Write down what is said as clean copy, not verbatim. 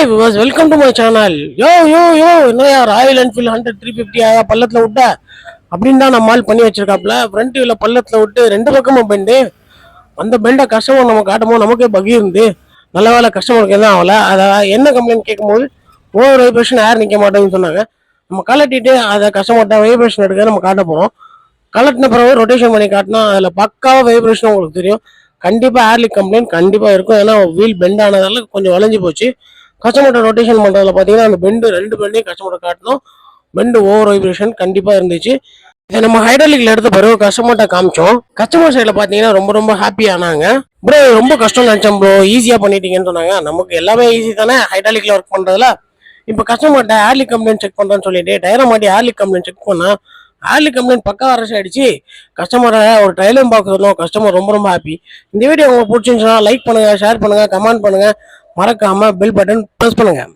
Hi விவாஸ், welcome to my channel. Yo yo yo என்ன யார் ராயல் என்ஃபீல்டு 100 350 ஆயா பள்ளத்தில் விட்ட அப்படின்னு தான் நம்ம ஆள் பண்ணி வச்சிருக்காப்புல. ஃப்ரண்ட் வியூவில் பள்ளத்தில் விட்டு ரெண்டு பக்கமும் பெண்டு. அந்த பெண்டை கஸ்டமர் நம்ம காட்டும்போது நமக்கே பகி இருந்து நல்ல வேலை கஸ்டமருக்கு எதுவும் ஆகலை. அதை என்ன கம்ப்ளைண்ட் கேட்கும்போது ஓவர் வைப்ரேஷன் ஏர் நிற்க மாட்டேங்குன்னு சொன்னாங்க. நம்ம கலட்டிட்டு அதை கஸ்டமர்கிட்ட வைப்ரேஷன் எடுக்க நம்ம காட்ட போகிறோம். கலட்டின பிறகு ரொட்டேஷன் பண்ணி காட்டினா அதில் பக்காவாக வைப்ரேஷன் உங்களுக்கு தெரியும். கண்டிப்பாக ஏர்லிக் கம்ப்ளைண்ட் கண்டிப்பாக இருக்கும். ஏன்னா வீல் பெண்ட் ஆனதால கொஞ்சம் வளைஞ்சு போச்சு. கஸ்டமர்கிட்ட ரொட்டேஷன் பண்ணுறதுல பார்த்தீங்கன்னா அந்த பெண்டு ரெண்டு பெண்டையும் கஸ்டமர்கிட்ட காட்டணும். பெண்டு ஓவர் வைப்ரேஷன் கண்டிப்பாக இருந்துச்சு. இதை நம்ம ஹைட்ராலிக்ல எடுத்த பிறகு கஸ்டமர்கிட்ட காமிச்சோம். கஸ்டமர் சைடில் பார்த்தீங்கன்னா ரொம்ப ரொம்ப ஹாப்பி ஆனாங்க. ப்ரோ ரொம்ப கஷ்டம் நினச்சோம் ப்ரோ, ஈஸியாக பண்ணிட்டீங்கன்னு சொன்னாங்க. நமக்கு எல்லாமே ஈஸி தானே ஹைட்ராலிக்ல ஒர்க் பண்ணுறதுல. இப்போ கஸ்டமர்கிட்ட ஏர்லிக் கம்ப்ளைண்ட் செக் பண்ணுறேன்னு சொல்லிட்டு டயரை மாட்டி ஏர்லிக் கம்ப்ளைண்ட் செக் பண்ணால் ஏர்லிக் கம்ப்ளைண்ட் பக்கா அரசு ஆயிடுச்சு. கஸ்டமரை ஒரு ட்ரையலும் பார்க்க சொன்னோம். கஸ்டமர் ரொம்ப ரொம்ப ஹாப்பி. இந்த வீடியோ உங்களுக்கு பிடிச்சிருந்துச்சுன்னா லைக் பண்ணுங்கள், ஷேர் பண்ணுங்கள், கமெண்ட் பண்ணுங்கள். மறக்காமல் பெல் பட்டன் ப்ரெஸ் பண்ணுங்கள்.